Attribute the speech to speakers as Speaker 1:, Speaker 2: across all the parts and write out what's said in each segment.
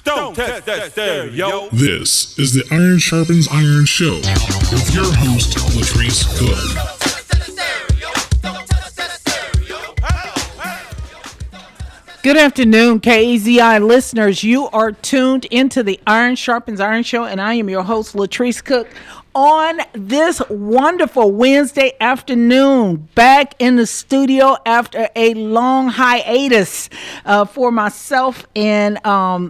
Speaker 1: Don't test that stereo.
Speaker 2: This is the Iron Sharpens Iron Show with your host, Latrice Cook.
Speaker 3: Good afternoon, KAZI listeners. You are tuned into the Iron Sharpens Iron Show, and I am your host, Latrice Cook. On this wonderful Wednesday afternoon, back in the studio after a long hiatus for myself and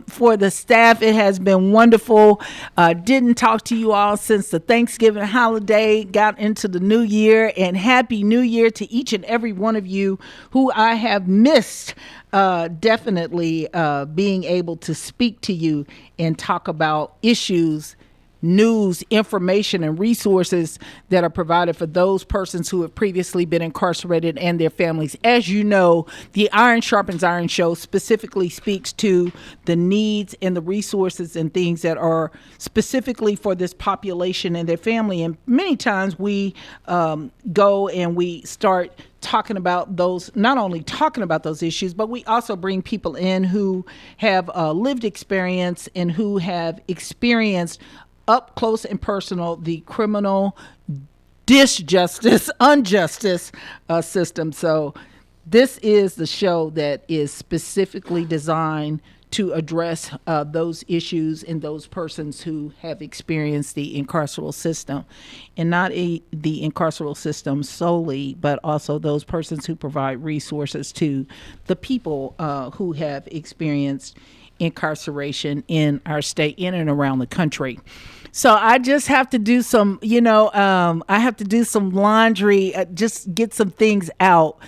Speaker 3: for the staff. It has been wonderful. Didn't talk to you all since the Thanksgiving holiday, got into the new year, and Happy New Year to each and every one of you who I have missed. Definitely being able to speak to you and talk about issues, news, information, and resources that are provided for those persons who have previously been incarcerated and their families. As you know, the Iron Sharpens Iron Show specifically speaks to the needs and the resources and things that are specifically for this population and their family. And many times we go and we start talking about those, not only talking about those issues, but we also bring people in who have lived experience and who have experienced up close and personal the criminal injustice system. So this is the show that is specifically designed to address those issues and those persons who have experienced the incarceral system, and not the incarceral system solely, but also those persons who provide resources to the people who have experienced incarceration in our state, in and around the country. So I just have to do some, I have to do some laundry, just get some things out.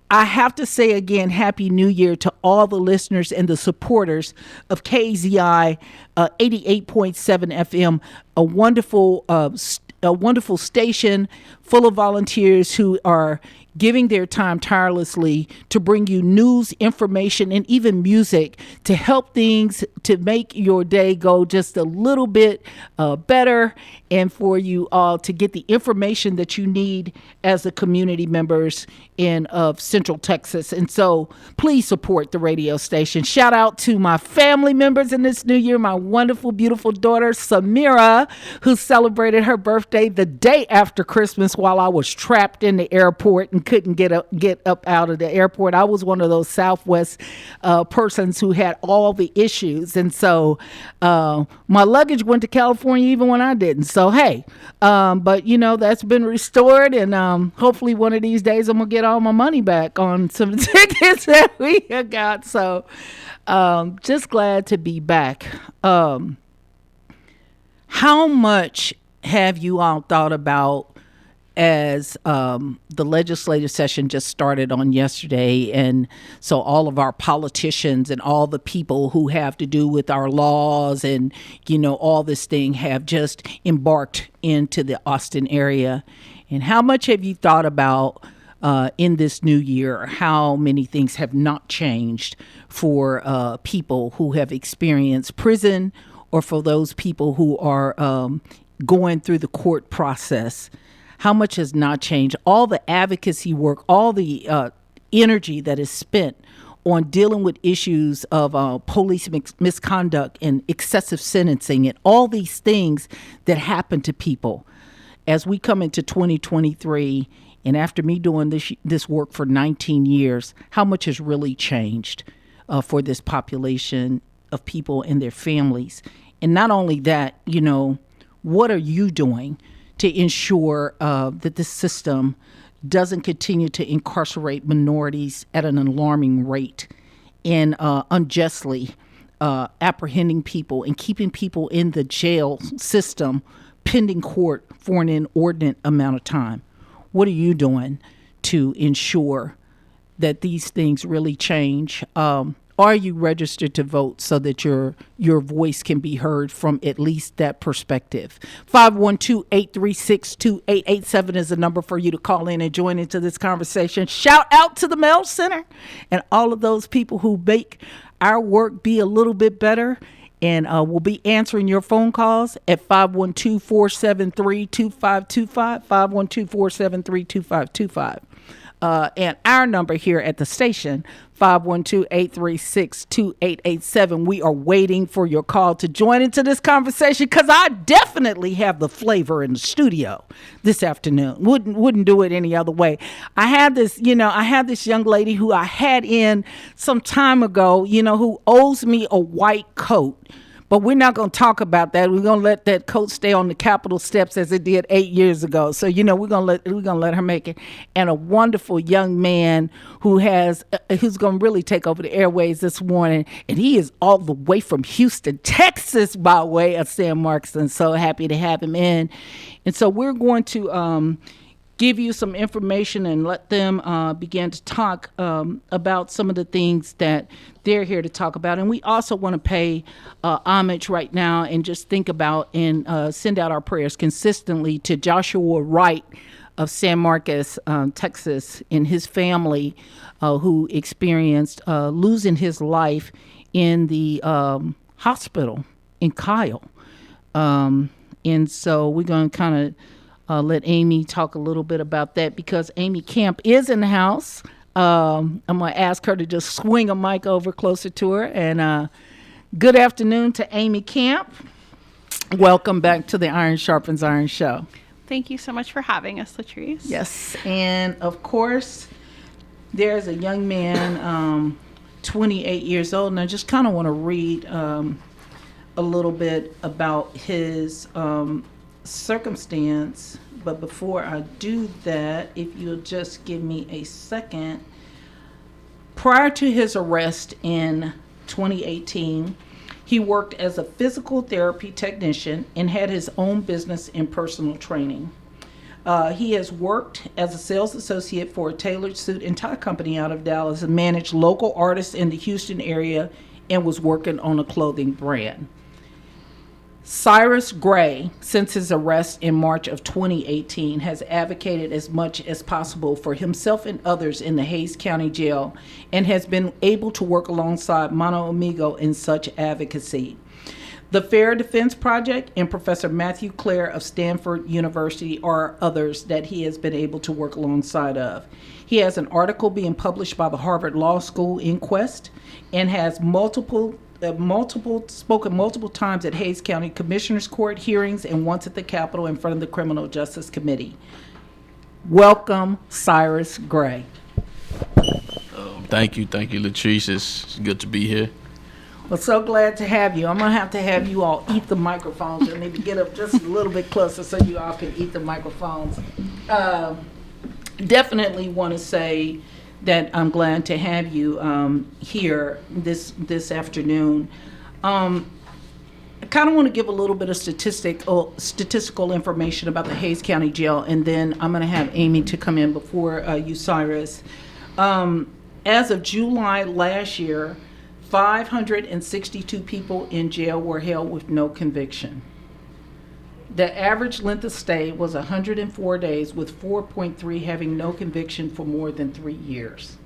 Speaker 3: I have to say again, Happy New Year to all the listeners and the supporters of KAZI 88.7 FM, a wonderful station full of volunteers who are giving their time tirelessly to bring you news, information, and even music to help things to make your day go just a little bit better, and for you all to get the information that you need as the community members of Central Texas. And so please support the radio station. Shout out to my family members in this new year, my wonderful, beautiful daughter, Samira, who celebrated her birthday the day after Christmas while I was trapped in the airport and couldn't get up out of the airport. I was one of those Southwest persons who had all the issues. And so my luggage went to California even when I didn't. So, hey, but that's been restored. And hopefully one of these days I'm going to get all my money back on some tickets that we got. So just glad to be back. How much have you all thought about, as the legislative session just started on yesterday, and so all of our politicians and all the people who have to do with our laws and all this thing have just embarked into the Austin area, and how much have you thought about in this new year how many things have not changed for people who have experienced prison, or for those people who are going through the court process? How much has not changed? All the advocacy work, all the energy that is spent on dealing with issues of police misconduct and excessive sentencing and all these things that happen to people as we come into 2023. And after me doing this work for 19 years, how much has really changed for this population of people and their families? And not only that, what are you doing to ensure that this system doesn't continue to incarcerate minorities at an alarming rate and unjustly apprehending people and keeping people in the jail system pending court for an inordinate amount of time? What are you doing to ensure that these things really change? Are you registered to vote so that your voice can be heard from at least that perspective? 512-836-2887 is the number for you to call in and join into this conversation. Shout out to the Mail Center and all of those people who make our work be a little bit better. And we'll be answering your phone calls at 512-473-2525, 512-473-2525. and our number here at the station, 512-836-2887. We are waiting for your call to join into this conversation, because I definitely have the flavor in the studio this afternoon. Wouldn't do it any other way. I had this young lady who I had in some time ago, who owes me a white coat. But we're not going to talk about that. We're going to let that coat stay on the Capitol steps as it did 8 years ago. So, we're going to let her make it. And a wonderful young man who's going to really take over the airways this morning. And he is all the way from Houston, Texas, by way of San Marcos. And so happy to have him in. And so we're going to give you some information and let them begin to talk about some of the things that they're here to talk about. And we also want to pay homage right now and just think about and send out our prayers consistently to Joshua Wright of San Marcos, Texas, and his family who experienced losing his life in the hospital in Kyle. And so we're going to kind of let Amy talk a little bit about that, because Amy Kamp is in the house. I'm going to ask her to just swing a mic over closer to her. And good afternoon to Amy Kamp. Welcome back to the Iron Sharpens Iron show.
Speaker 4: Thank you so much for having us, Latrice.
Speaker 3: Yes, and of course, there's a young man, 28 years old, and I just kind of want to read a little bit about his circumstance. But before I do that, if you'll just give me a second. Prior to his arrest in 2018, he worked as a physical therapy technician and had his own business in personal training. He has worked as a sales associate for a tailored suit and tie company out of Dallas and managed local artists in the Houston area and was working on a clothing brand. Cyrus Gray, since his arrest in March of 2018, has advocated as much as possible for himself and others in the Hays County Jail and has been able to work alongside Mono Amigo in such advocacy. The Fair Defense Project and Professor Matthew Clare of Stanford University are others that he has been able to work alongside of. He has an article being published by the Harvard Law School Inquest and has spoken multiple times at Hays County Commissioner's Court hearings and once at the Capitol in front of the Criminal Justice Committee. Welcome, Cyrus Gray.
Speaker 5: Thank you, Latrice. It's good to be here.
Speaker 3: Well, so glad to have you. I'm going to have you all eat the microphones. You'll need to get up just a little bit closer so you all can eat the microphones. Definitely want to say that I'm glad to have you here this afternoon. I kind of want to give a little bit of statistical information about the Hays County Jail, and then I'm going to have Amy to come in before you, Cyrus. As of July last year, 562 people in jail were held with no conviction. The average length of stay was 104 days, with 4.3 having no conviction for more than 3 years.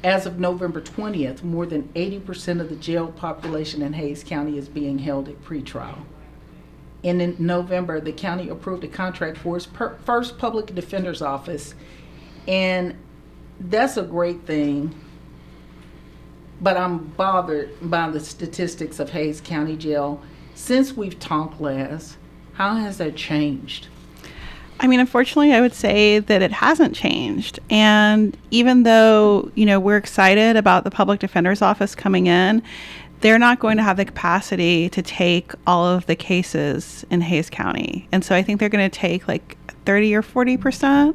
Speaker 3: As of November 20th, more than 80% of the jail population in Hays County is being held at pretrial. And in November, the county approved a contract for its first public defender's office, and that's a great thing. But I'm bothered by the statistics of Hays County Jail. Since we've talked last, how has that changed?
Speaker 4: I mean, unfortunately, I would say that it hasn't changed. And even though, we're excited about the public defender's office coming in, they're not going to have the capacity to take all of the cases in Hays County. And so I think they're going to take like 30 or 40%.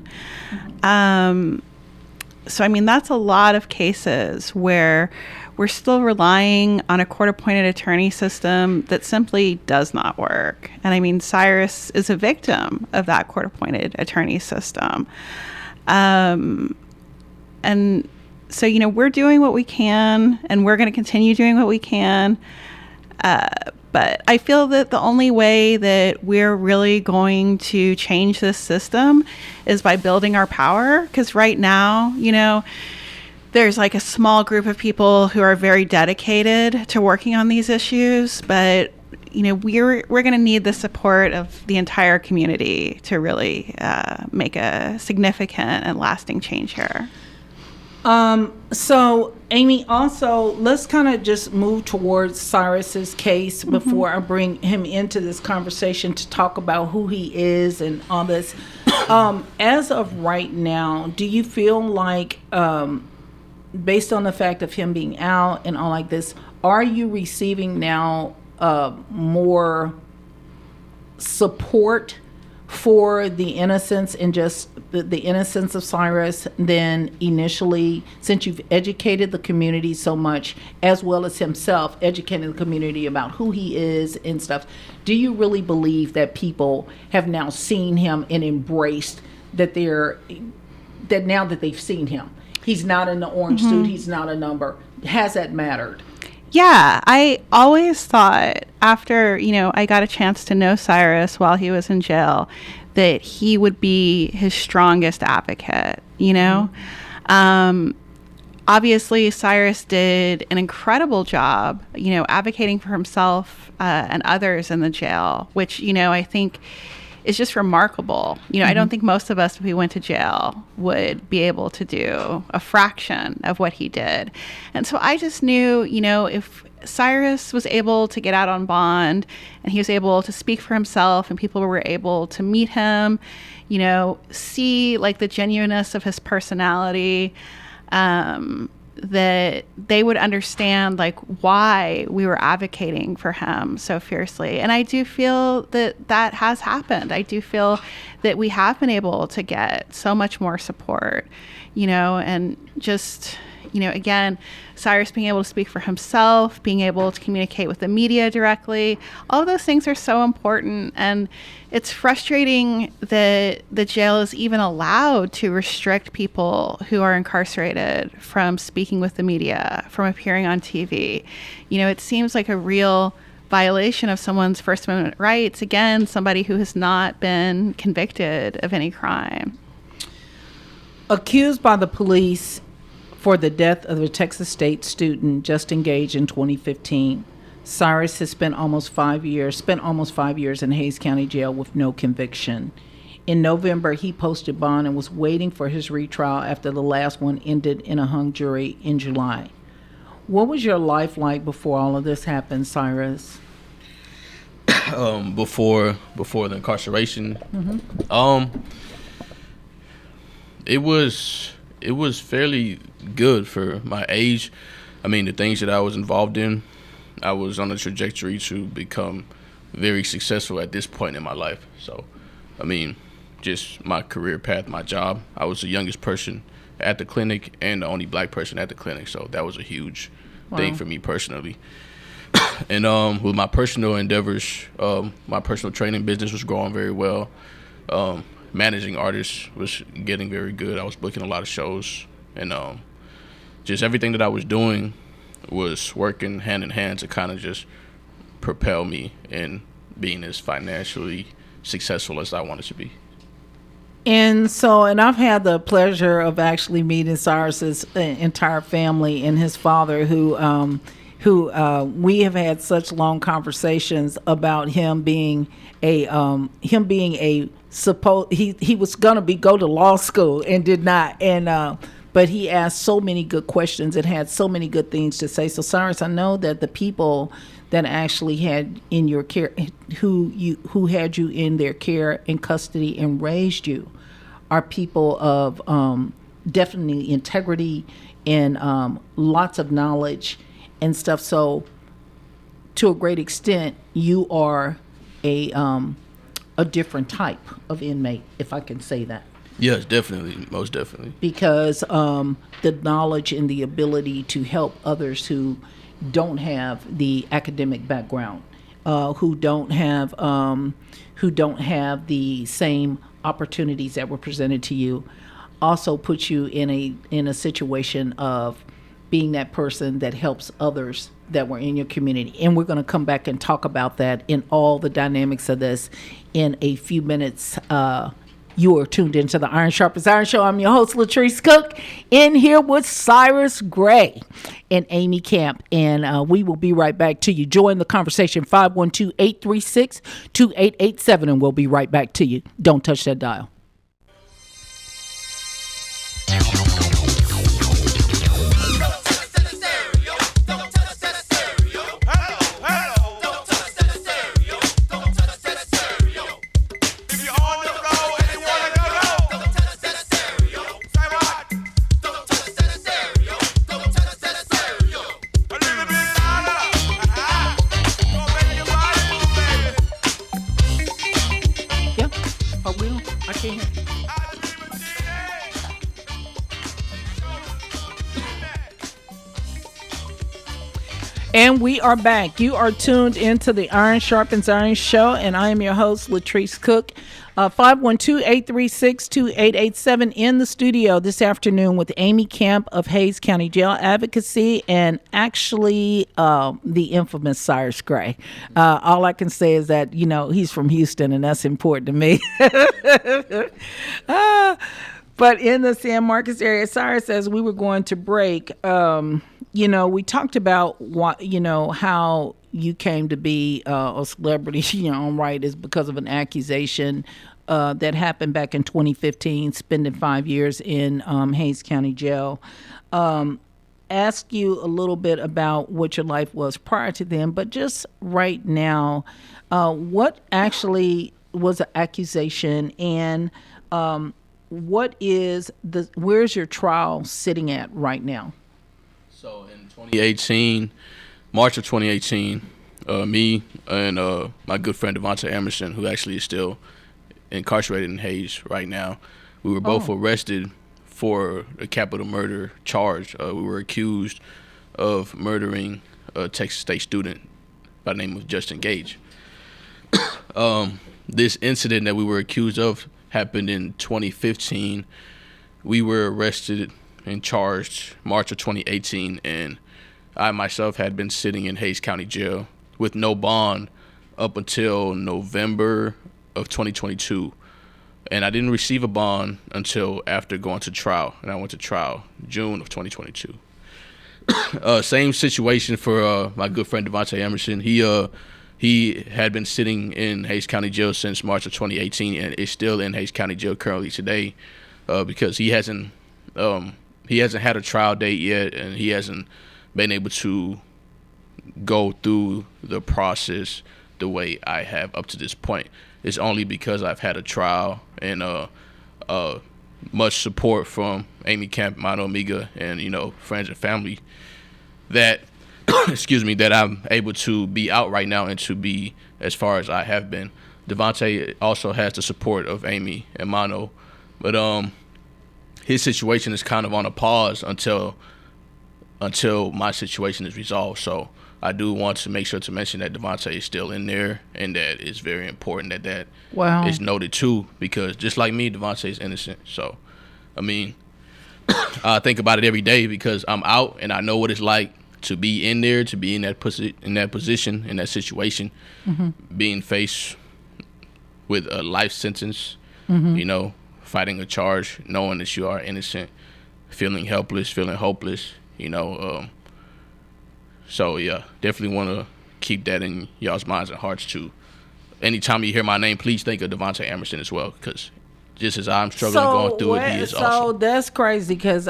Speaker 4: So, I mean, that's a lot of cases where we're still relying on a court-appointed attorney system that simply does not work. And I mean, Cyrus is a victim of that court-appointed attorney system. And so, we're doing what we can, and we're going to continue doing what we can. But I feel that the only way that we're really going to change this system is by building our power. Because right now, there's like a small group of people who are very dedicated to working on these issues. But, we're going to need the support of the entire community to really make a significant and lasting change here.
Speaker 3: So Amy, also, let's kind of just move towards Cyrus's case before I bring him into this conversation to talk about who he is and all this. As of right now, do you feel like, based on the fact of him being out and all like this, are you receiving now more support for the innocence and just the innocence of Cyrus than initially, since you've educated the community so much, as well as himself educating the community about who he is and stuff? Do you really believe that people have now seen him and embraced that now that they've seen him, he's not in the orange suit, he's not a number? Has that mattered?
Speaker 4: Yeah, I always thought after, I got a chance to know Cyrus while he was in jail, that he would be his strongest advocate, Obviously, Cyrus did an incredible job, advocating for himself and others in the jail, which, I think is just remarkable. I don't think most of us, if we went to jail, would be able to do a fraction of what he did. And so I just knew, if Cyrus was able to get out on bond and he was able to speak for himself and people were able to meet him, see like the genuineness of his personality, that they would understand like why we were advocating for him so fiercely. And I do feel that has happened. I do feel that we have been able to get so much more support, and just, again, Cyrus being able to speak for himself, being able to communicate with the media directly, all of those things are so important. And it's frustrating that the jail is even allowed to restrict people who are incarcerated from speaking with the media, from appearing on TV. It seems like a real violation of someone's First Amendment rights. Again, somebody who has not been convicted of any crime.
Speaker 3: Accused by the police for the death of a Texas State student just engaged in 2015, Cyrus has spent almost 5 years in Hays County Jail with no conviction. In November, he posted bond and was waiting for his retrial after the last one ended in a hung jury in July. What was your life like before all of this happened, Cyrus?
Speaker 5: Before the incarceration, it was fairly good for my age. I mean, the things that I was involved in, I was on a trajectory to become very successful at this point in my life. So, I mean, just my career path, my job. I was the youngest person at the clinic and the only black person at the clinic. So that was a huge thing for me personally. And with my personal endeavors, my personal training business was growing very well. Managing artists was getting very good. I was booking a lot of shows. And just everything that I was doing was working hand in hand to kind of just propel me in being as financially successful as I wanted to be.
Speaker 3: And I've had the pleasure of actually meeting Cyrus's entire family and his father, who we have had such long conversations about him being he was gonna go to law school and did not, and but he asked so many good questions and had so many good things to say. So Cyrus, I know that the people that actually had in your care, who had you in their care and custody and raised you, are people of definitely integrity and lots of knowledge and stuff. So to a great extent, you are a different type of inmate, if I can say that.
Speaker 5: Yes, definitely, most definitely.
Speaker 3: Because the knowledge and the ability to help others who don't have the academic background, who don't have the same opportunities that were presented to you, also puts you in a situation of being that person that helps others that were in your community. And we're going to come back and talk about that in all the dynamics of this in a few minutes You are tuned into the Iron Sharpens Iron Show. I'm your host, Latrice Cook, in here with Cyrus Gray and Amy Kamp. And we will be right back to you. Join the conversation, 512-836-2887, and we'll be right back to you. Don't touch that dial. And we are back. You are tuned into the Iron Sharpens Iron Show, and I am your host, Latrice Cook. 512-836-2887 in the studio this afternoon with Amy Kamp of Hays County Jail Advocacy and actually the infamous Cyrus Gray. All I can say is that, you know, he's from Houston, and that's important to me. But in the San Marcos area, Cyrus, as we were going to break, you know, we talked about what, you know, how you came to be a celebrity, you know, right, is because of an accusation that happened back in 2015, spending 5 years in Hays County Jail. Ask you a little bit about what your life was prior to then, but just right now, what actually was an accusation, and where's your trial sitting at right now?
Speaker 5: So in 2018, March of 2018, me and my good friend Devontae Emerson, who actually is still incarcerated in Hays right now, we were both arrested for a capital murder charge. We were accused of murdering a Texas State student by the name of Justin Gage. This incident that we were accused of happened in 2015. We were arrested and charged March of 2018, and I myself had been sitting in Hays County Jail with no bond up until November of 2022, and I didn't receive a bond until after going to trial, and I went to trial June of 2022. Same situation for my good friend Devontae Emerson. He had been sitting in Hays County Jail since March of 2018 and is still in Hays County Jail currently today because he hasn't had a trial date yet, and he hasn't been able to go through the process the way I have up to this point. It's only because I've had a trial and much support from Amy Kamp, Mano Amiga, and, you know, friends and family that that I'm able to be out right now and to be as far as I have been. Devontae also has the support of Amy and Mano, but his situation is kind of on a pause until my situation is resolved. So I do want to make sure to mention that Devontae is still in there, and that it's very important that is noted too, because just like me, Devontae is innocent. So, I mean, I think about it every day because I'm out and I know what it's like to be in there, to be in that position, in that situation, being faced with a life sentence, you know, fighting a charge, knowing that you are innocent, feeling helpless, feeling hopeless, you know. So, yeah, definitely want to keep that in y'all's minds and hearts, too. Anytime you hear my name, please think of Devontae Emerson as well, because just as I'm struggling going through it, he is also. So
Speaker 3: that's crazy because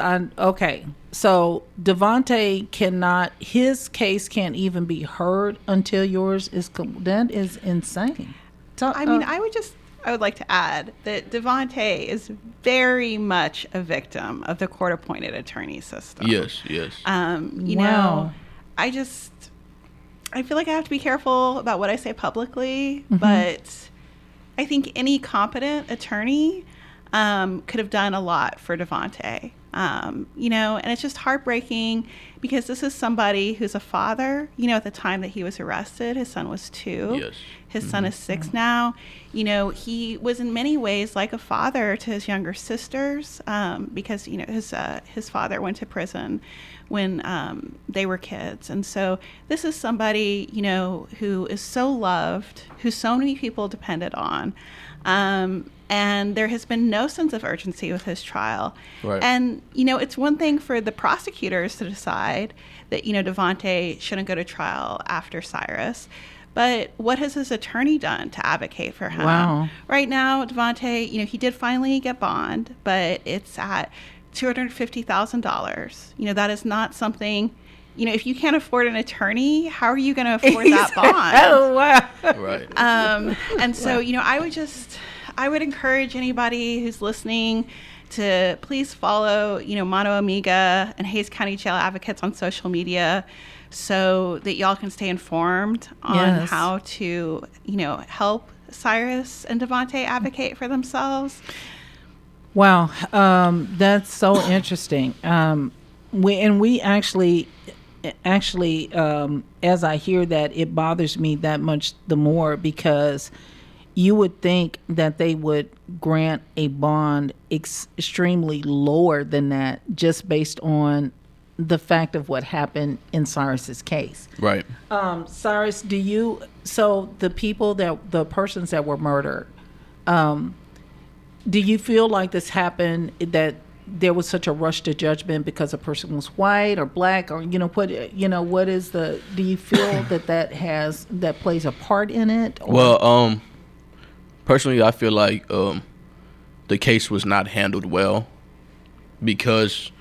Speaker 3: So Devontae cannot, his case can't even be heard until yours is, that is insane.
Speaker 4: So, I mean, I would like to add that Devontae is very much a victim of the court-appointed attorney system.
Speaker 5: Yes.
Speaker 4: You know, I feel like I have to be careful about what I say publicly, but I think any competent attorney could have done a lot for Devontae. You know, and it's just heartbreaking because this is somebody who's a father. You know, at the time that he was arrested, his son was 2.
Speaker 5: Yes.
Speaker 4: His son is 6 now. You know, he was in many ways like a father to his younger sisters because, you know, his father went to prison when they were kids. And so this is somebody, you know, who is so loved, who so many people depended on. and there has been no sense of urgency with his trial.
Speaker 5: Right.
Speaker 4: And, it's one thing for the prosecutors to decide that, Devontae shouldn't go to trial after Cyrus. But what has his attorney done to advocate for him?
Speaker 3: Wow.
Speaker 4: Right now, Devontae, he did finally get bond, but it's at $250,000. That is not something, if you can't afford an attorney, how are you going to afford that bond?
Speaker 3: Oh, wow.
Speaker 5: Right.
Speaker 4: And so, I would encourage anybody who's listening to please follow, Mono Amiga and Hays County Jail Advocates on social media so that y'all can stay informed on how to, help Cyrus and Devontae advocate for themselves.
Speaker 3: Wow. That's so interesting. We actually, as I hear that, it bothers me that much the more, because you would think that they would grant a bond extremely lower than that, just based on the fact of what happened in Cyrus's case.
Speaker 5: Right.
Speaker 3: Cyrus, so the persons that were murdered, do you feel like this happened, that there was such a rush to judgment because a person was white or black, or what is do you feel that plays a part in it? Or?
Speaker 5: Well, personally, I feel like the case was not handled well, because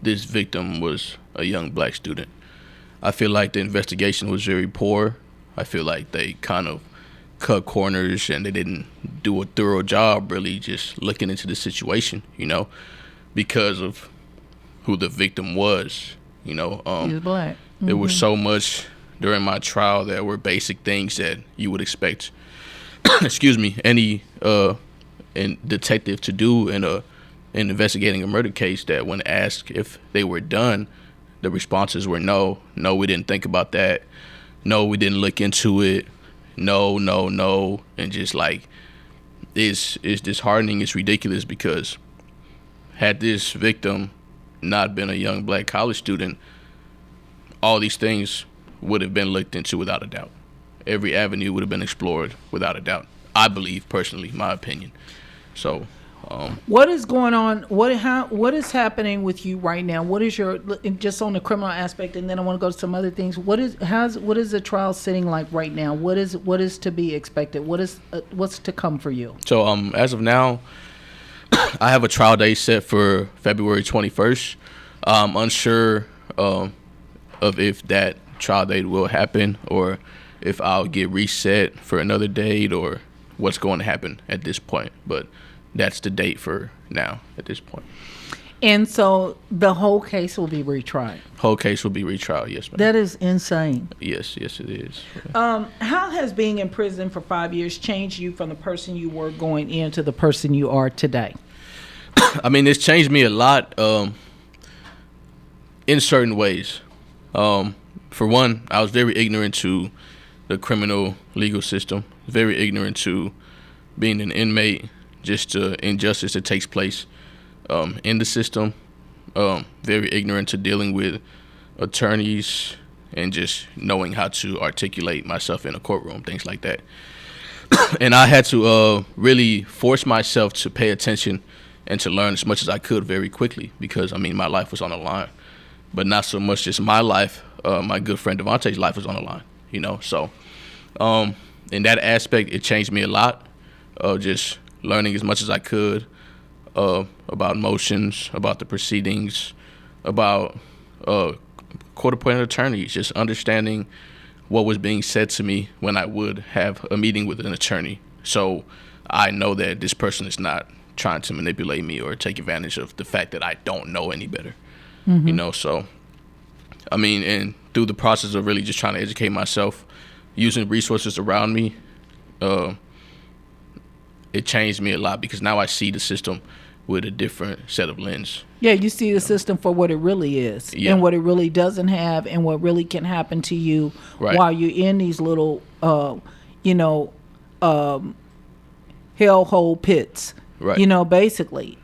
Speaker 5: this victim was a young black student. I feel like the investigation was very poor. I feel like they kind of cut corners, and they didn't do a thorough job really just looking into the situation, because of who the victim was.
Speaker 3: He was black.
Speaker 5: There was so much during my trial that were basic things that you would expect any detective to do in investigating a murder case, that when asked if they were done, the responses were no, we didn't think about that, no, we didn't look into it, no, and just like it's disheartening. It's ridiculous, because had this victim not been a young black college student, all these things would have been looked into without a doubt. Every avenue would have been explored without a doubt. I believe, personally, my opinion. So,
Speaker 3: what is going on? What is happening with you right now? What is your, just on the criminal aspect, and then I want to go to some other things. What is the trial sitting like right now? What is to be expected? What's to come for you?
Speaker 5: So, as of now, I have a trial date set for February 21st. I'm unsure of if that trial date will happen, or if I'll get reset for another date, or what's going to happen at this point. But that's the date for now at this point.
Speaker 3: And so the whole case will be retried?
Speaker 5: Whole case will be retried, yes, ma'am.
Speaker 3: That is insane.
Speaker 5: Yes, it is.
Speaker 3: How has being in prison for 5 years changed you from the person you were going in to the person you are today?
Speaker 5: I mean, it's changed me a lot in certain ways. For one, I was very ignorant to the criminal legal system, very ignorant to being an inmate, just injustice that takes place in the system, very ignorant to dealing with attorneys, and just knowing how to articulate myself in a courtroom, things like that. And I had to really force myself to pay attention and to learn as much as I could very quickly, because, I mean, my life was on the line. But not so much just my life, my good friend Devontae's life was on the line, So in that aspect, it changed me a lot, just learning as much as I could about motions, about the proceedings, about court-appointed attorneys, just understanding what was being said to me when I would have a meeting with an attorney. So I know that this person is not trying to manipulate me or take advantage of the fact that I don't know any better, So, I mean, and through the process of really just trying to educate myself, using resources around me, it changed me a lot, because now I see the system with a different set of lens.
Speaker 3: Yeah, you see the system for what it really is, and what it really doesn't have, and what really can happen to you while you're in these little, hellhole pits.
Speaker 5: Right.
Speaker 3: Basically,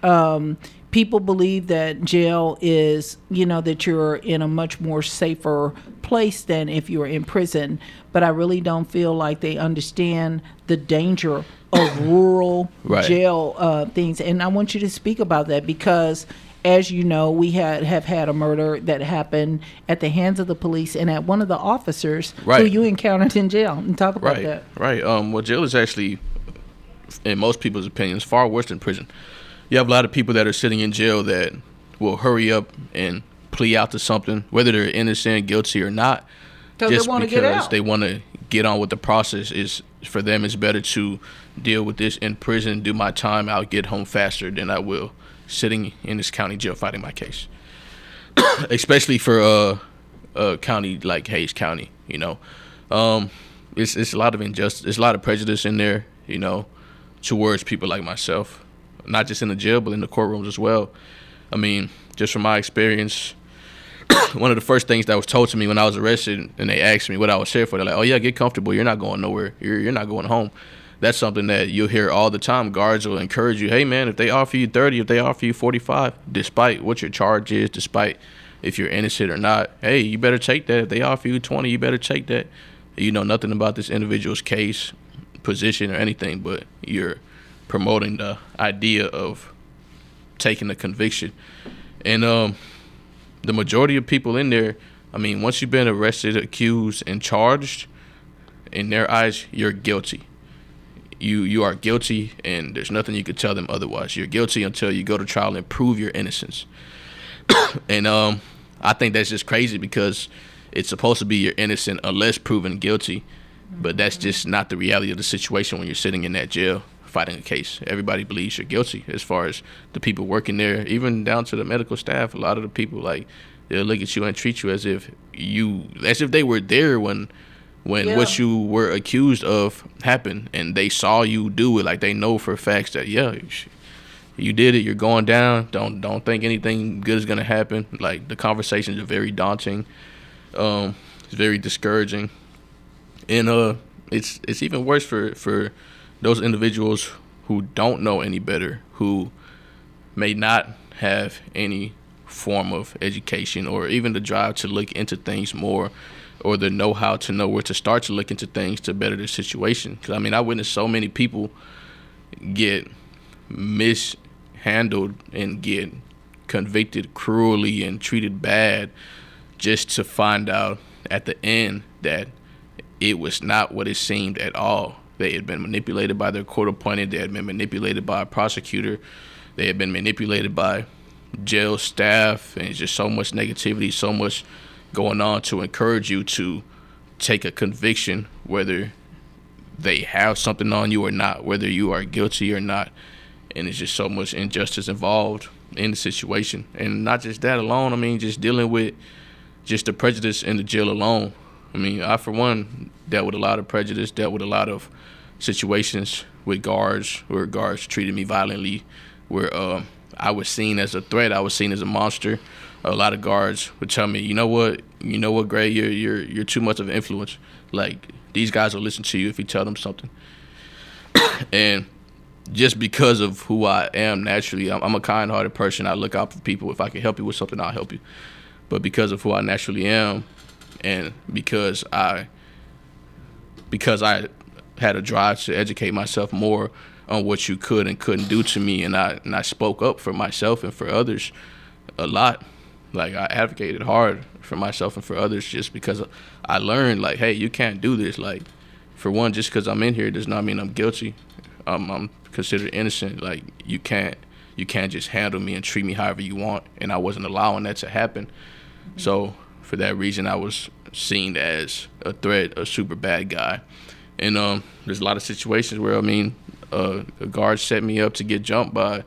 Speaker 3: people believe that jail is, that you're in a much more safer place than if you're in prison. But I really don't feel like they understand the danger of rural
Speaker 5: Right.
Speaker 3: jail things. And I want you to speak about that because, as you know, we have had a murder that happened at the hands of the police and at one of the officers who
Speaker 5: Right.
Speaker 3: you encountered in jail. And talk about
Speaker 5: Right,
Speaker 3: that.
Speaker 5: right. Well, jail is actually, in most people's opinions, far worse than prison. You have a lot of people that are sitting in jail that will hurry up and plea out to something, whether they're innocent, guilty, or not,
Speaker 3: 'Cause they
Speaker 5: just
Speaker 3: wanna get
Speaker 5: because
Speaker 3: out.
Speaker 5: they want to get on with the process. Is for them, it's better to deal with this in prison, do my time, I'll get home faster than I will sitting in this county jail fighting my case. Especially for a county like Hayes County, it's a lot of injustice. There's a lot of prejudice in there, towards people like myself, not just in the jail, but in the courtrooms as well. I mean, just from my experience, one of the first things that was told to me when I was arrested and they asked me what I was here for, they're like, oh, yeah, get comfortable. You're not going nowhere. You're not going home. That's something that you'll hear all the time. Guards will encourage you, hey, man, if they offer you 30, if they offer you 45, despite what your charge is, despite if you're innocent or not, hey, you better take that. If they offer you 20, you better take that. You know nothing about this individual's case, position, or anything, but you're promoting the idea of taking a conviction. And the majority of people in there, I mean, once you've been arrested, accused, and charged, in their eyes, you're guilty. You are guilty, and there's nothing you could tell them otherwise. You're guilty until you go to trial and prove your innocence. And I think that's just crazy because it's supposed to be you're innocent unless proven guilty, but that's just not the reality of the situation when you're sitting in that jail fighting a case. Everybody believes you're guilty, as far as the people working there, even down to the medical staff. A lot of the people, like, they'll look at you and treat you as if they were there when what you were accused of happened, and they saw you do it. Like, they know for facts that, yeah, you did it. You're going down. Don't think anything good is gonna happen. Like, the conversations are very daunting. It's very discouraging, and it's even worse for those individuals who don't know any better, who may not have any form of education or even the drive to look into things more, or the know-how to know where to start to look into things to better their situation. Because, I mean, I witnessed so many people get mishandled and get convicted cruelly and treated bad just to find out at the end that it was not what it seemed at all. They had been manipulated by their court appointed. They had been manipulated by a prosecutor. They had been manipulated by jail staff, and just so much negativity, so much going on to encourage you to take a conviction, whether they have something on you or not, whether you are guilty or not. And it's just so much injustice involved in the situation. And not just that alone, I mean, just dealing with just the prejudice in the jail alone. I mean, I, for one, dealt with a lot of prejudice, dealt with a lot of situations with guards where guards treated me violently, where I was seen as a threat, I was seen as a monster. A lot of guards would tell me, you know what, Gray, you're too much of an influence. Like, these guys will listen to you if you tell them something. And just because of who I am naturally, I'm a kind-hearted person. I look out for people. If I can help you with something, I'll help you. But because of who I naturally am, and because I had a drive to educate myself more on what you could and couldn't do to me, and I spoke up for myself and for others a lot. Like, I advocated hard for myself and for others just because I learned, like, hey, you can't do this. Like, for one, just because I'm in here does not mean I'm guilty. I'm considered innocent. Like, you can't just handle me and treat me however you want, and I wasn't allowing that to happen. So for that reason, I was seen as a threat, a super bad guy. And there's a lot of situations where, I mean, a guard set me up to get jumped by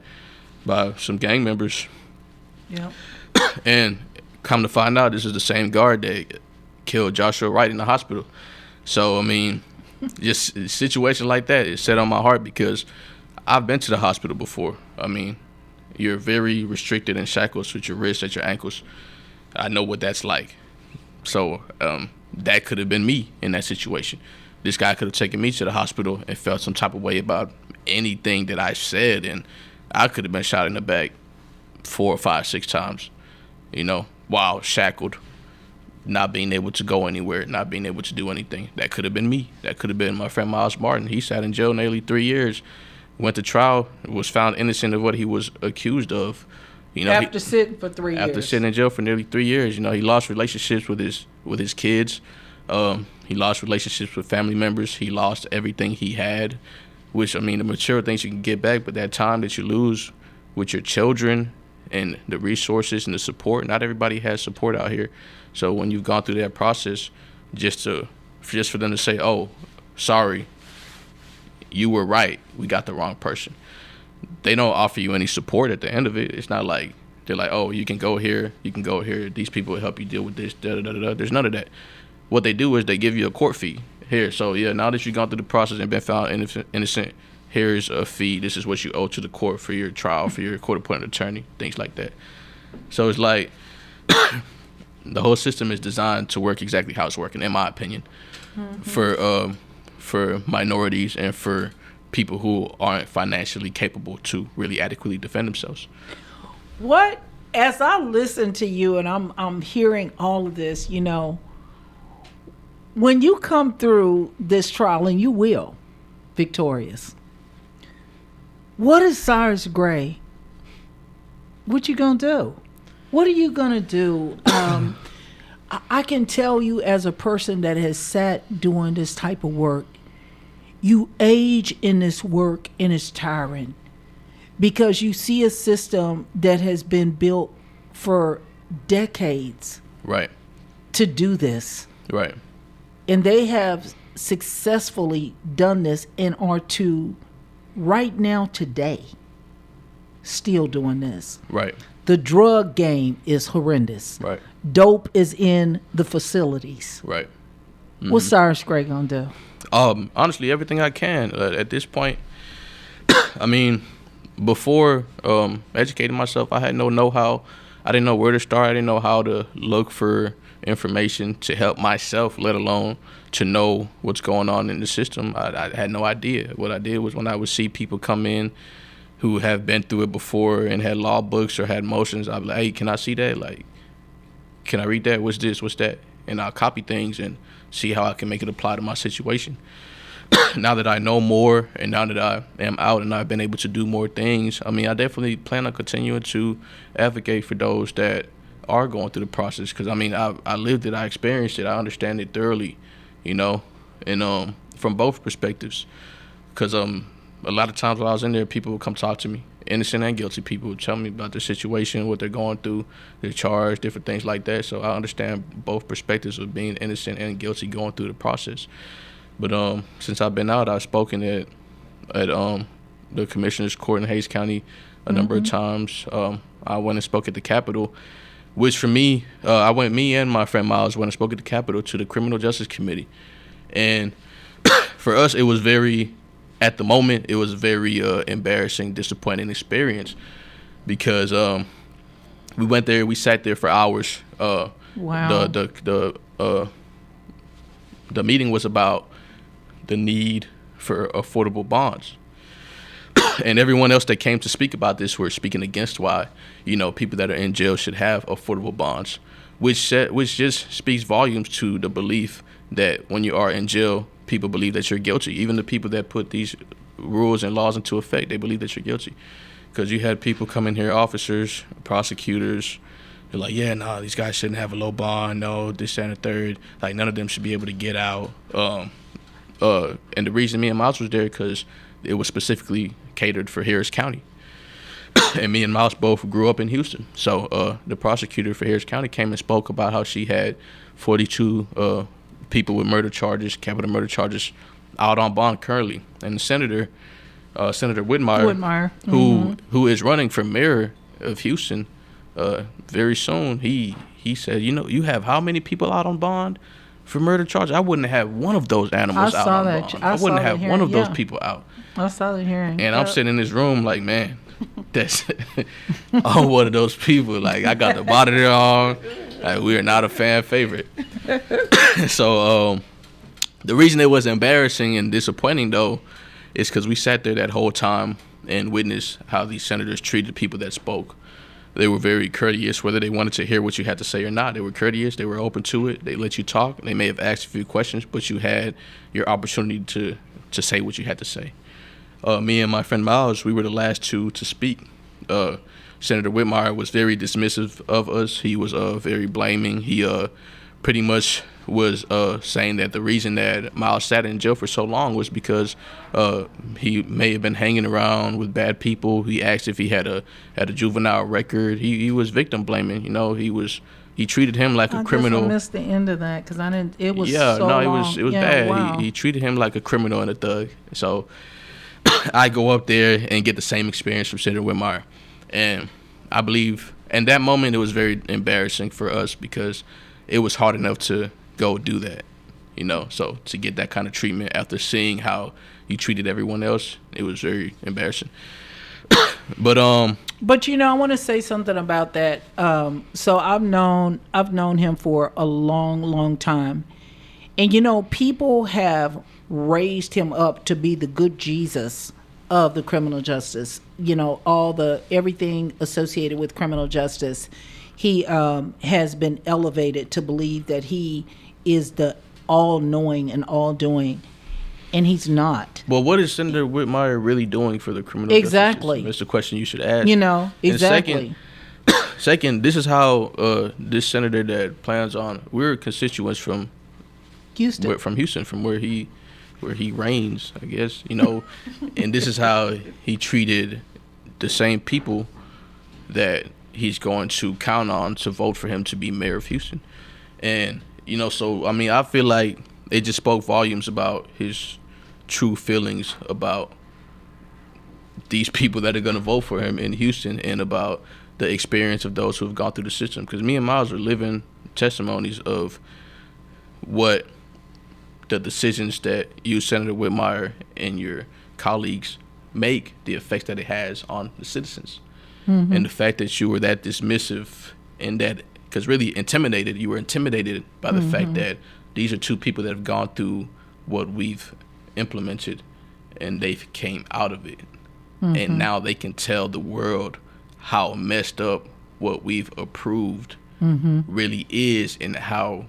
Speaker 5: some gang members.
Speaker 3: Yeah.
Speaker 5: And come to find out, this is the same guard that killed Joshua Wright in the hospital. So, I mean, just a situation like that is set on my heart because I've been to the hospital before. I mean, you're very restricted in shackles with your wrists at your ankles. I know what that's like. So that could have been me in that situation. This guy could have taken me to the hospital and felt some type of way about anything that I said, and I could have been shot in the back 4, 5, 6 times, while shackled, not being able to go anywhere, not being able to do anything. That could have been me. That could have been my friend Miles Martin. He sat in jail nearly 3 years, went to trial, was found innocent of what he was accused of.
Speaker 3: After sitting for 3 years.
Speaker 5: After sitting in jail for nearly 3 years, he lost relationships with his kids. He lost relationships with family members. He lost everything he had, which, the mature things you can get back, but that time that you lose with your children and the resources and the support, not everybody has support out here. So when you've gone through that process, just for them to say, oh, sorry, you were right, we got the wrong person. They don't offer you any support at the end of it. It's not like they're like, oh, you can go here, these people will help you deal with this, da-da-da-da. There's none of that. What they do is they give you a court fee. Here, so yeah, now that you've gone through the process and been found innocent, here's a fee. This is what you owe to the court for your trial, for your court-appointed attorney, things like that. So it's like the whole system is designed to work exactly how it's working, in my opinion, for minorities and for people who aren't financially capable to really adequately defend themselves.
Speaker 3: As I listen to you and I'm hearing all of this, when you come through this trial, and you will, victorious, what is Cyrus Gray? What you gonna do? What are you gonna do? I can tell you, as a person that has sat doing this type of work, you age in this work and it's tiring, because you see a system that has been built for decades,
Speaker 5: right,
Speaker 3: to do this,
Speaker 5: right,
Speaker 3: and they have successfully done this and are to right now today still doing this.
Speaker 5: Right.
Speaker 3: The drug game is horrendous.
Speaker 5: Right.
Speaker 3: Dope is in the facilities.
Speaker 5: Right.
Speaker 3: Mm-hmm. What's Cyrus Gray gonna do?
Speaker 5: Honestly, everything I can. At this point, before educating myself, I had no know-how. I didn't know where to start. I didn't know how to look for information to help myself, let alone to know what's going on in the system. I had no idea. What I did was, when I would see people come in who have been through it before and had law books or had motions, I'd be like, hey, can I see that? Like, can I read that? What's this? What's that? And I'll copy things and see how I can make it apply to my situation. Now that I know more, and now that I am out and I've been able to do more things, I definitely plan on continuing to advocate for those that are going through the process. Because, I lived it, I experienced it, I understand it thoroughly, and from both perspectives. Because a lot of times when I was in there, people would come talk to me, innocent and guilty people would tell me about their situation, what they're going through, their charge, different things like that. So I understand both perspectives of being innocent and guilty going through the process. But since I've been out, I've spoken at the Commissioner's Court in Hayes County a number of times. I went and spoke at the Capitol, which for me, me and my friend Miles went and spoke at the Capitol to the Criminal Justice Committee. And for us, it was at the moment, it was a very embarrassing, disappointing experience, because we went there, we sat there for hours.
Speaker 3: Wow.
Speaker 5: The meeting was about the need for affordable bonds. And everyone else that came to speak about this were speaking against why, people that are in jail should have affordable bonds, which just speaks volumes to the belief that when you are in jail, people believe that you're guilty. Even the people that put these rules and laws into effect, they believe that you're guilty. Because you had people come in here, officers, prosecutors, they're like, yeah, no, these guys shouldn't have a low bond, no, this, that, and the third. Like, none of them should be able to get out. And the reason me and Miles was there, because it was specifically catered for Harris County. And me and Miles both grew up in Houston. So the prosecutor for Harris County came and spoke about how she had 42 people with murder charges, capital murder charges, out on bond currently. And the Senator Whitmire, who is running for mayor of Houston very soon, he said, you have how many people out on bond for murder charges? I wouldn't have one of those animals out on bond. I wouldn't have one of those people out.
Speaker 3: I saw the hearing.
Speaker 5: And I'm sitting in this room like, man, that's I'm one of those people. Like, I got the monitor on. Like, we are not a fan favorite. So the reason it was embarrassing and disappointing, though, is because we sat there that whole time and witnessed how these senators treated people that spoke. they were very courteous, whether they wanted to hear what you had to say or not. They were courteous. They were open to it. They let you talk. They may have asked a few questions, but you had your opportunity to say what you had to say. Me and my friend Miles, we were the last two to speak. Senator Whitmire was very dismissive of us. He was very blaming. He pretty much was saying that the reason that Miles sat in jail for so long was because he may have been hanging around with bad people. He asked if he had a juvenile record. He was victim blaming. He treated him like a criminal.
Speaker 3: I missed the end of that because I didn't. It was
Speaker 5: it was bad.
Speaker 3: Wow.
Speaker 5: He treated him like a criminal and a thug. So I go up there and get the same experience from Senator Whitmire, and I believe in that moment it was very embarrassing for us because it was hard enough to go do that, so to get that kind of treatment after seeing how you treated everyone else, it was very embarrassing. But
Speaker 3: I want to say something about that. So I've known him for a long time, and people have raised him up to be the good Jesus of the criminal justice. Everything associated with criminal justice. He has been elevated to believe that he is the all-knowing and all-doing, and he's not.
Speaker 5: Well, what is Senator Whitmire really doing for the criminal
Speaker 3: exactly.
Speaker 5: justice system? That's the question you should ask.
Speaker 3: Exactly.
Speaker 5: Second, this is how this senator that plans on. We're constituents from
Speaker 3: Houston.
Speaker 5: From where he reigns, I guess. And this is how he treated the same people that he's going to count on to vote for him to be mayor of Houston. And, I feel like it just spoke volumes about his true feelings about these people that are going to vote for him in Houston and about the experience of those who have gone through the system. Because me and Miles are living testimonies of what the decisions that you, Senator Whitmire, and your colleagues make, the effects that it has on the citizens. Mm-hmm. And the fact that you were that dismissive and that, because really you were intimidated by the fact that these are two people that have gone through what we've implemented and they came out of it. Mm-hmm. And now they can tell the world how messed up what we've approved really is and how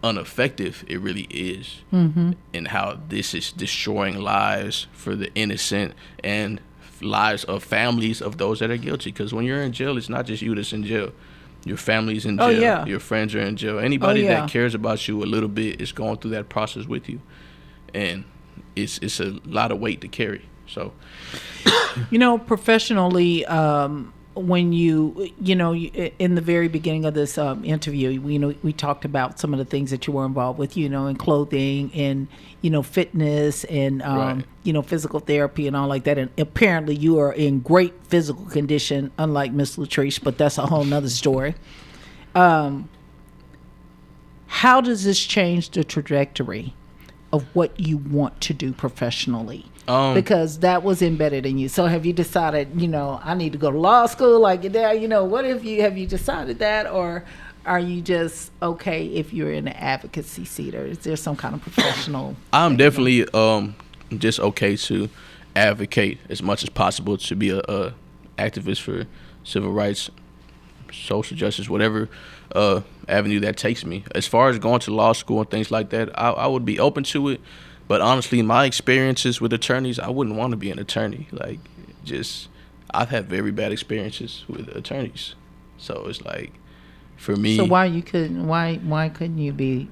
Speaker 5: ineffective it really is, and how this is destroying lives for the innocent and lives of families of those that are guilty. Because when you're in jail, it's not just you that's in jail. Your family's in jail. Your friends are in jail. Anybody that cares about you a little bit is going through that process with you, and it's a lot of weight to carry. So,
Speaker 3: professionally, when you in the very beginning of this interview, we talked about some of the things that you were involved with, in clothing and fitness and
Speaker 5: right.
Speaker 3: Physical therapy and all like that. And apparently you are in great physical condition, unlike Miss Latrice, but that's a whole nother story. How does this change the trajectory of what you want to do professionally? Because that was embedded in you. So have you decided, I need to go to law school, like you're there, have you decided that, or are you just okay if you're in an advocacy seat, or is there some kind of professional?
Speaker 5: I'm definitely just okay to advocate as much as possible, to be a activist for civil rights, social justice, whatever avenue that takes me. As far as going to law school and things like that, I would be open to it. But honestly, my experiences with attorneys, I wouldn't want to be an attorney. I've had very bad experiences with attorneys. So it's like, for me.
Speaker 3: So why couldn't you be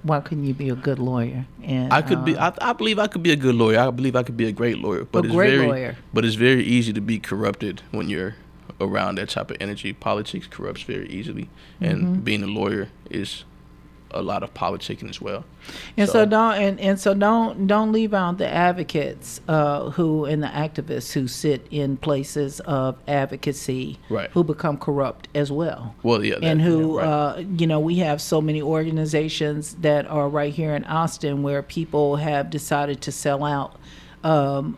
Speaker 3: a good lawyer? And
Speaker 5: I could be. I believe I could be a good lawyer. I believe I could be a great lawyer. But
Speaker 3: lawyer.
Speaker 5: But it's very easy to be corrupted when you're around that type of energy. Politics corrupts very easily, and being a lawyer is a lot of politicking as well.
Speaker 3: And so don't leave out the advocates who and the activists who sit in places of advocacy,
Speaker 5: right,
Speaker 3: who become corrupt as well.
Speaker 5: Well, yeah,
Speaker 3: and who
Speaker 5: right.
Speaker 3: We have so many organizations that are right here in Austin where people have decided to sell out on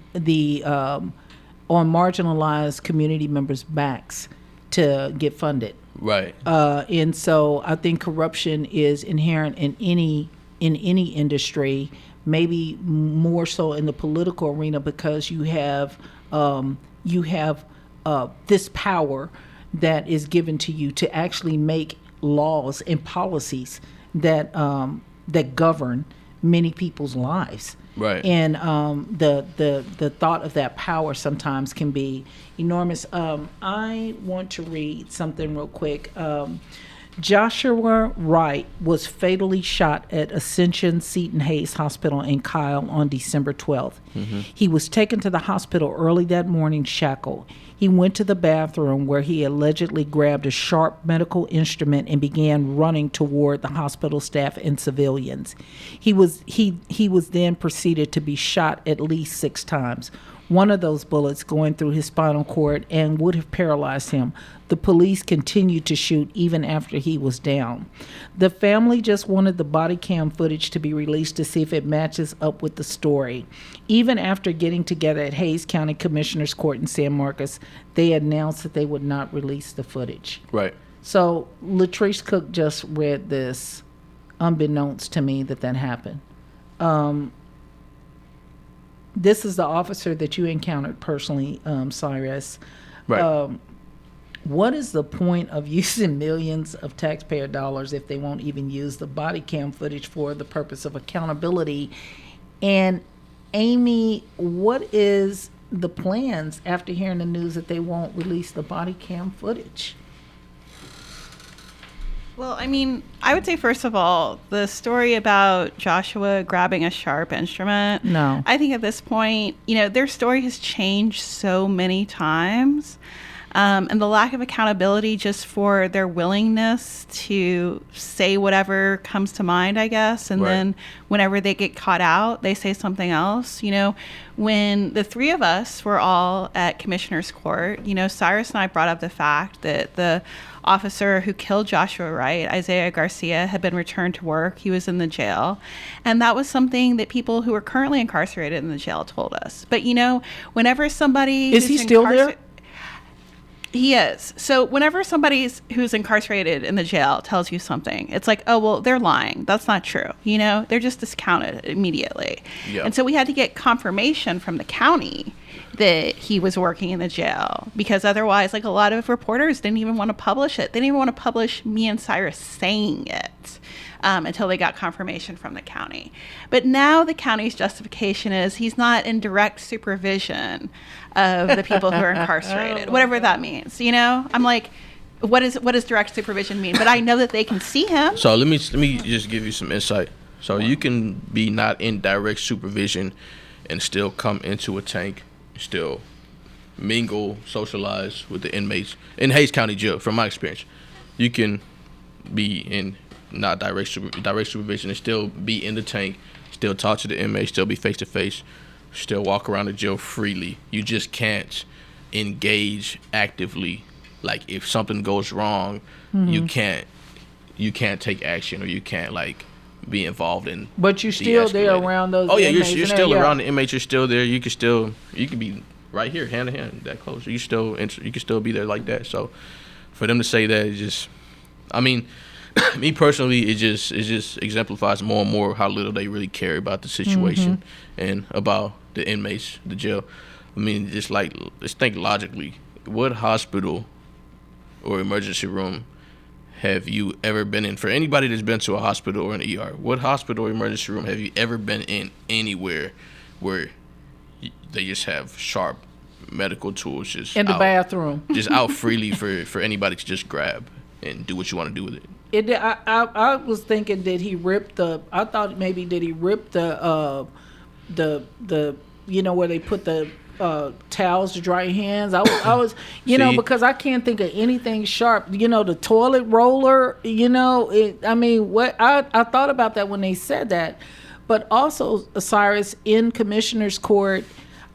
Speaker 3: marginalized community members' backs to get funded.
Speaker 5: Right.
Speaker 3: And so I think corruption is inherent in any industry, maybe more so in the political arena, because you have this power that is given to you to actually make laws and policies that that govern many people's lives.
Speaker 5: Right.
Speaker 3: And the thought of that power sometimes can be enormous. I want to read something real quick. Joshua Wright was fatally shot at Ascension Seton Hayes Hospital in Kyle on December 12th. He was taken to the hospital early that morning shackled. He went to the bathroom where he allegedly grabbed a sharp medical instrument and began running toward the hospital staff and civilians. He was then proceeded to be shot at least 6 times. One of those bullets going through his spinal cord and would have paralyzed him. The police continued to shoot even after he was down. The family just wanted the body cam footage to be released to see if it matches up with the story. Even after getting together at Hayes County Commissioner's Court in San Marcos, they announced that they would not release the footage.
Speaker 5: Right.
Speaker 3: So Latrice Cook just read this, unbeknownst to me that happened. This is the officer that you encountered personally, Cyrus.
Speaker 5: Right.
Speaker 3: What is the point of using millions of taxpayer dollars if they won't even use the body cam footage for the purpose of accountability? And Amy, what is the plans after hearing the news that they won't release the body cam footage?
Speaker 4: Well, I mean, I would say, first of all, the story about Joshua grabbing a sharp instrument.
Speaker 3: No.
Speaker 4: I think at this point, their story has changed so many times. And the lack of accountability just for their willingness to say whatever comes to mind, I guess. And then whenever they get caught out, they say something else. When the 3 of us were all at Commissioner's Court, Cyrus and I brought up the fact that the officer who killed Joshua Wright, Isaiah Garcia, had been returned to work. He was in the jail. And that was something that people who are currently incarcerated in the jail told us. But, whenever somebody...
Speaker 3: Is he still there?
Speaker 4: He is. So whenever somebody who's incarcerated in the jail tells you something, it's like, oh, well, they're lying. That's not true. They're just discounted immediately. Yeah. And so we had to get confirmation from the county that he was working in the jail, because otherwise, like, a lot of reporters didn't even want to publish it. They didn't even want to publish me and Cyrus saying it until they got confirmation from the county. But now the county's justification is he's not in direct supervision of the people who are incarcerated, whatever that means. I'm like, what does direct supervision mean? But I know that they can see him.
Speaker 5: So let me just give you some insight. So you can be not in direct supervision and still come into a tank, still mingle, socialize with the inmates in Hayes County Jail. From my experience, you can be in not direct supervision and still be in the tank, still talk to the inmates, still be face to face, still walk around the jail freely. You just can't engage actively. Like, if something goes wrong, you can't take action, or you can't be involved in.
Speaker 3: But you're still there around those.
Speaker 5: Oh yeah,
Speaker 3: inmates
Speaker 5: you're still around the inmates. You're still there. You can be right here, hand to hand, that close. You can still be there like that. So for them to say that, is just, I mean, me personally, it just exemplifies more and more how little they really care about the situation and about the inmates, the jail. I mean, just think logically. What hospital or emergency room have you ever been in? For anybody that's been to a hospital or an ER, what hospital or emergency room have you ever been in anywhere where they just have sharp medical tools just
Speaker 3: in the bathroom, just
Speaker 5: out freely for anybody to just grab and do what you want to do with it?
Speaker 3: I was thinking, did he rip the? I thought maybe did he rip the where they put the towels to dry your hands. I was because I can't think of anything sharp. The toilet roller. What I thought about that when they said that, but also, Cyrus, in Commissioner's Court,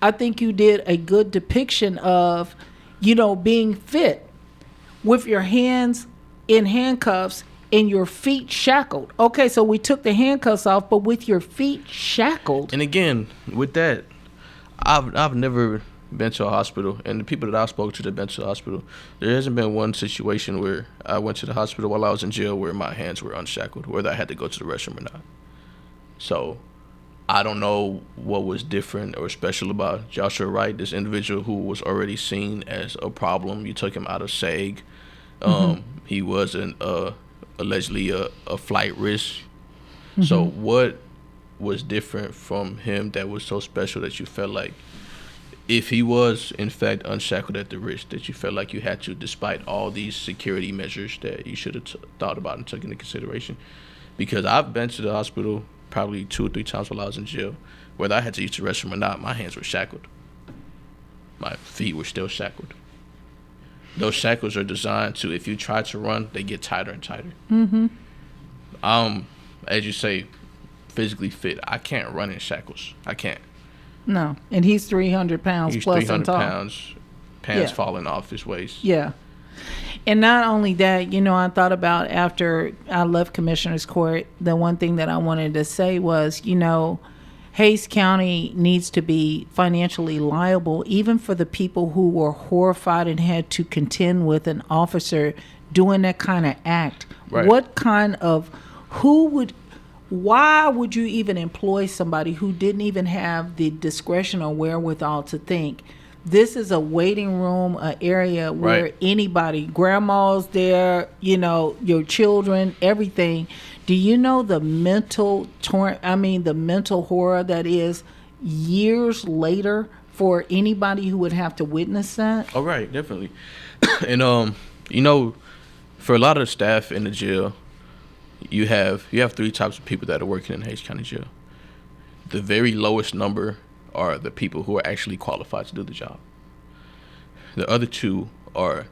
Speaker 3: I think you did a good depiction of, being fit with your hands in handcuffs and your feet shackled. Okay, so we took the handcuffs off, but with your feet shackled.
Speaker 5: And again, with that, I've never been to a hospital, and the people that I've spoken to that have been to the hospital, there hasn't been one situation where I went to the hospital while I was in jail where my hands were unshackled, whether I had to go to the restroom or not. So I don't know what was different or special about Joshua Wright, this individual who was already seen as a problem. You took him out of SAG. He was allegedly a flight risk. So what was different from him that was so special that you felt like, if he was in fact unshackled at the wrist, that you felt like you had to, despite all these security measures that you should have thought about and took into consideration? Because I've been to the hospital probably 2 or 3 times while I was in jail, whether I had to use the restroom or not, my hands were shackled. My feet were still shackled. Those shackles are designed to, if you try to run, they get tighter and tighter. As you say, physically fit. I can't run in shackles. I can't.
Speaker 3: No, and he's 300 pounds
Speaker 5: He's
Speaker 3: plus
Speaker 5: 300
Speaker 3: on top.
Speaker 5: pounds, pants
Speaker 3: Yeah.
Speaker 5: falling off his waist.
Speaker 3: Yeah. And not only that, I thought about after I left Commissioner's Court, the one thing that I wanted to say was, Hays County needs to be financially liable, even for the people who were horrified and had to contend with an officer doing that kind of act.
Speaker 5: Right.
Speaker 3: Why would you even employ somebody who didn't even have the discretion or wherewithal to think, this is a waiting room, an area where
Speaker 5: Right.
Speaker 3: anybody, grandma's there, your children, everything. Do you know the mental horror that is years later for anybody who would have to witness that?
Speaker 5: Oh, right, definitely. And for a lot of the staff in the jail, you have 3 types of people that are working in Hays County Jail. The very lowest number are the people who are actually qualified to do the job. The other 2 are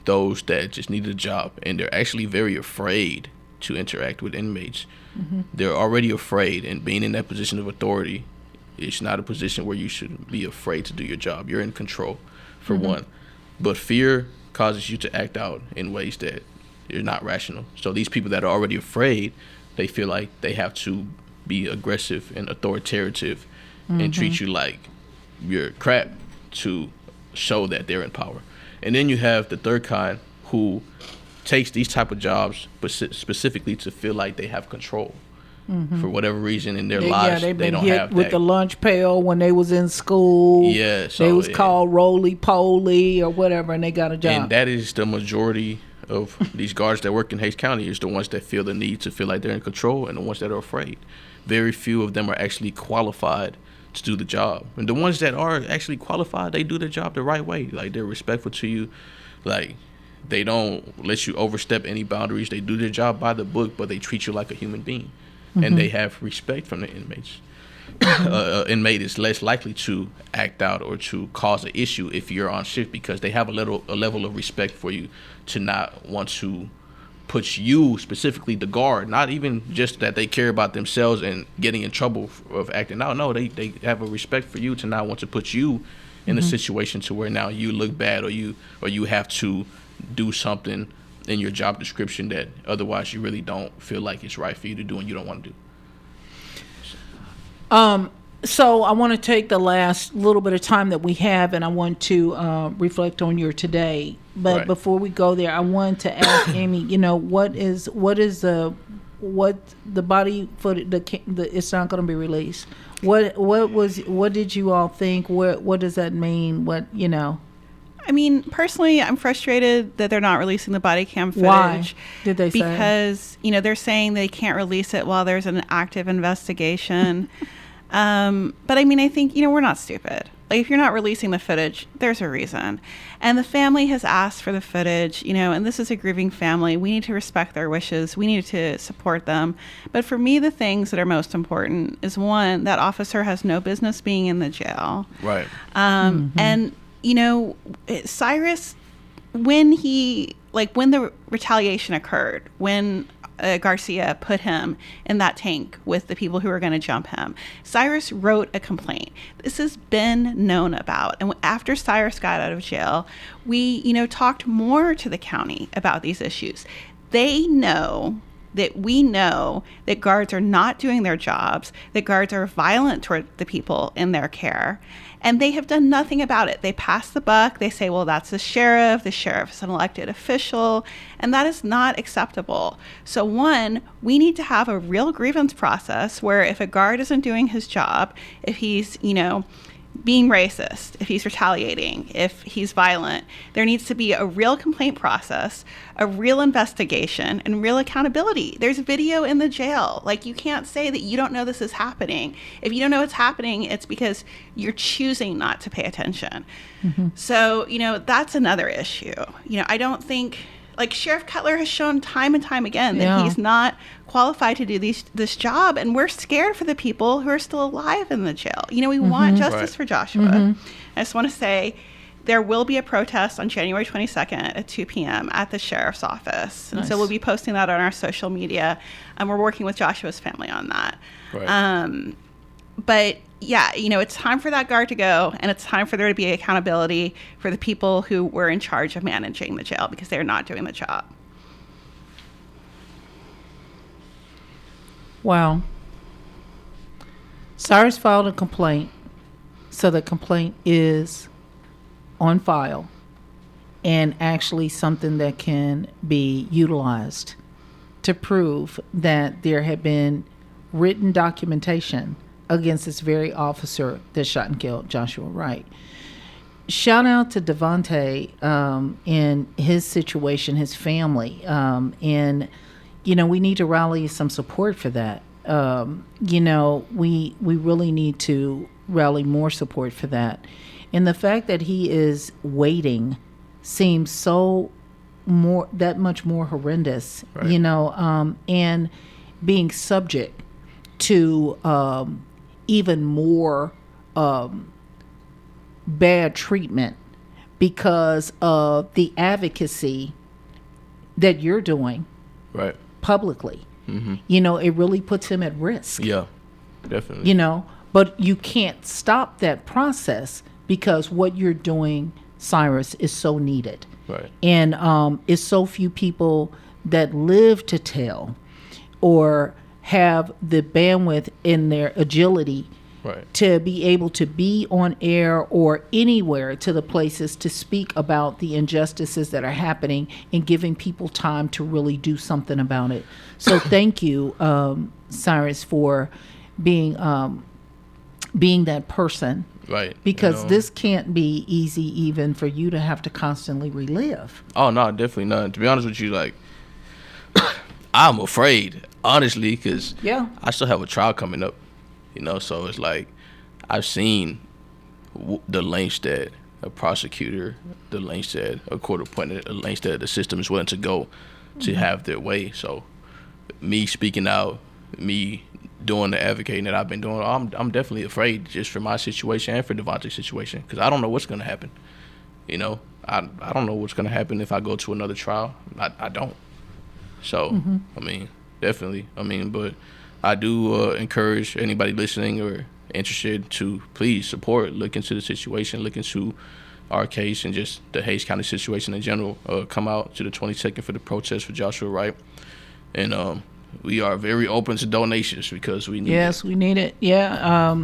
Speaker 5: those that just need a job, and they're actually very afraid to interact with inmates. They're already afraid, and being in that position of authority, it's not a position where you should be afraid to do your job. You're in control, for one. But fear causes you to act out in ways that are not rational. So these people that are already afraid, they feel like they have to be aggressive and authoritative and treat you like you're crap to show that they're in power. And then you have the third kind who takes these type of jobs, but specifically to feel like they have control for whatever reason in their lives.
Speaker 3: They've
Speaker 5: They
Speaker 3: been
Speaker 5: don't
Speaker 3: hit
Speaker 5: have
Speaker 3: with
Speaker 5: that.
Speaker 3: the lunch pail when they was in school.
Speaker 5: Yeah, so,
Speaker 3: they was
Speaker 5: yeah.
Speaker 3: called roly-poly or whatever, and they got a job.
Speaker 5: And that is the majority of these guards that work in Hays County, is the ones that feel the need to feel like they're in control, and the ones that are afraid. Very few of them are actually qualified to do the job. And the ones that are actually qualified, they do their job the right way. Like, they're respectful to you. Like, they don't let you overstep any boundaries. They do their job by the book, but they treat you like a human being. And they have respect from the inmates. Inmate is less likely to act out or to cause an issue if you're on shift, because they have a level of respect for you, to not want to put you, specifically the guard, not even just that they care about themselves and getting in trouble of acting out. No, they have a respect for you to not want to put you in a situation to where now you look bad, or you have to do something in your job description that otherwise you really don't feel like it's right for you to do and you don't want to do.
Speaker 3: So I want to take the last little bit of time that we have, and I want to reflect on your today. But
Speaker 5: Right.
Speaker 3: before we go there, I want to ask Amy, what the body footage? It's not going to be released. What did you all think? What does that mean?
Speaker 4: I mean, personally, I'm frustrated that they're not releasing the body cam footage.
Speaker 3: Why did they say?
Speaker 4: Because, they're saying they can't release it while there's an active investigation. But I mean, I think, we're not stupid. Like, if you're not releasing the footage, there's a reason. And the family has asked for the footage, and this is a grieving family. We need to respect their wishes. We need to support them. But for me, the things that are most important is, one, that officer has no business being in the jail.
Speaker 5: Right.
Speaker 4: And, Cyrus, when the retaliation occurred, when Garcia put him in that tank with the people who were going to jump him, Cyrus wrote a complaint. This has been known about. And after Cyrus got out of jail, we, talked more to the county about these issues. They know that we know that guards are not doing their jobs, that guards are violent toward the people in their care, and they have done nothing about it. They pass the buck. They say, well, that's the sheriff. The sheriff is an elected official, and that is not acceptable. So one, we need to have a real grievance process where if a guard isn't doing his job, if he's, being racist, if he's retaliating, if he's violent, there needs to be a real complaint process, a real investigation, and real accountability. There's video in the jail. Like, you can't say that you don't know this is happening. If you don't know it's happening, it's because you're choosing not to pay attention. Mm-hmm. So, that's another issue. I don't think, like, Sheriff Cutler has shown time and time again that he's not qualified to do this job, and we're scared for the people who are still alive in the jail. We want justice for Joshua. Mm-hmm. I just want to say there will be a protest on January 22nd at 2 p.m. at the sheriff's office. And so we'll be posting that on our social media, and we're working with Joshua's family on that. Right. But yeah, it's time for that guard to go, and it's time for there to be accountability for the people who were in charge of managing the jail, because they're not doing the job.
Speaker 3: Wow. Cyrus filed a complaint, so the complaint is on file and actually something that can be utilized to prove that there had been written documentation against this very officer that shot and killed Joshua Wright. Shout out to Devontae in his situation, his family, and we need to rally some support for that. We really need to rally more support for that. And the fact that he is waiting seems that much more horrendous, right. And being subject to even more bad treatment because of the advocacy that you're doing,
Speaker 5: right,
Speaker 3: publicly. Mm-hmm. It really puts him at risk.
Speaker 5: Yeah, definitely.
Speaker 3: But you can't stop that process because what you're doing, Cyrus, is so needed.
Speaker 5: Right.
Speaker 3: And it's so few people that live to tell or have the bandwidth in their agility, right, to be able to be on air or anywhere to the places to speak about the injustices that are happening and giving people time to really do something about it. So thank you, Cyrus, for being that person.
Speaker 5: Right.
Speaker 3: Because this can't be easy even for you to have to constantly relive.
Speaker 5: Oh, no, definitely not. To be honest with you, like, I'm afraid, honestly, because I still have a trial coming up, so it's like I've seen the lengths that a prosecutor, the lengths that a court appointed, the lengths that the system is willing to go to have their way. So me speaking out, me doing the advocating that I've been doing, I'm definitely afraid just for my situation and for Devontae's situation, because I don't know what's going to happen. I don't know what's going to happen if I go to another trial. I don't. So, definitely. But I do encourage anybody listening or interested to please support, look into the situation, look into our case and just the Hays County situation in general. Come out to the 22nd for the protest for Joshua Wright. And we are very open to donations because we need it.
Speaker 3: Yes, we need it. Yeah.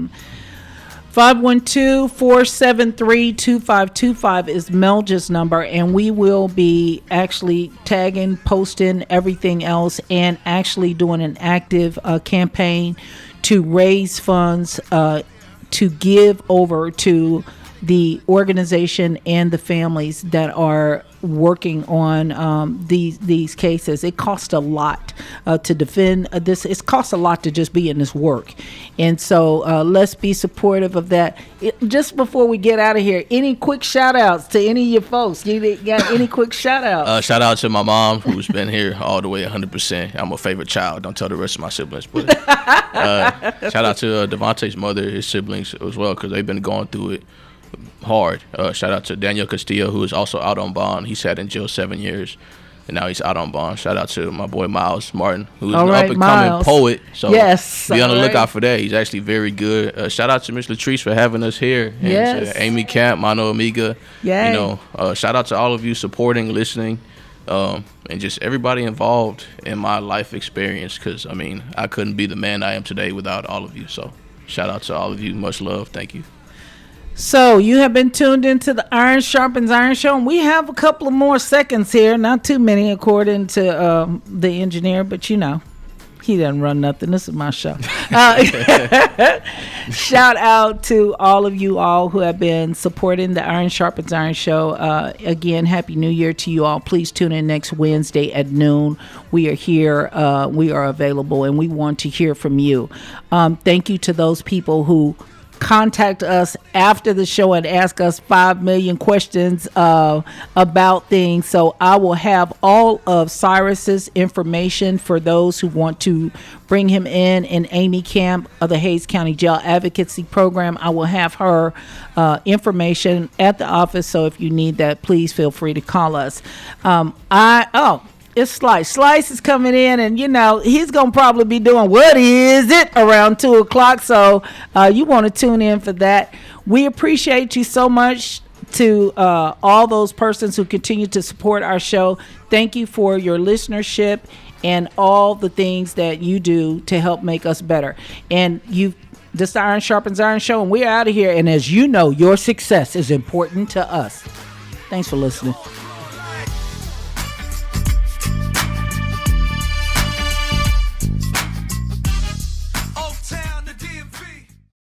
Speaker 3: 512-473-2525 is Melja's number, and we will be actually tagging, posting everything else, and actually doing an active campaign to raise funds to give over to the organization and the families that are working on these cases. It costs a lot to defend this. It costs a lot to just be in this work, and so let's be supportive of that. Just before we get out of here, any quick shout outs to any of your folks? You got any quick shout outs?
Speaker 5: Shout out to my mom, who's been here all the way 100%. I'm a favorite child. Don't tell the rest of my siblings, but shout out to Devontae's mother, his siblings as well, because they've been going through it hard. Shout out to Daniel Castillo, who is also out on bond. He sat in jail 7 years, and now he's out on bond. Shout out to my boy Miles Martin, who's an up-and-coming poet. So be on the lookout for that. He's actually very good. Shout out to Miss Latrice for having us here. And Amy Kamp, Mano Amiga. Shout out to all of you supporting, listening. and just everybody involved in my life experience. Because I mean, I couldn't be the man I am today without all of you. So shout out to all of you. Much love. Thank you.
Speaker 3: So you have been tuned into the Iron Sharpens Iron Show, and we have a couple of more seconds here. Not too many, according to the engineer, but you know, he doesn't run nothing. This is my show. Shout out to all of you all who have been supporting the Iron Sharpens Iron Show. Again, Happy New Year to you all. Please tune in next Wednesday at noon. We are here. We are available, and we want to hear from you. Thank you to those people who contact us after the show and ask us 5 million questions about things. So I will have all of Cyrus's information for those who want to bring him in Amy Kamp of the Hayes County Jail Advocacy Program. I will have her information at the office. So if you need that, please feel free to call us. It's Slice. Slice is coming in, and you know he's gonna probably be doing What Is It around 2:00. So you want to tune in for that. We appreciate you so much. To all those persons who continue to support our show, thank you for your listenership and all the things that you do to help make us better. And this Iron Sharpens Iron Show, and we're out of here. And as you know, your success is important to us. Thanks for listening.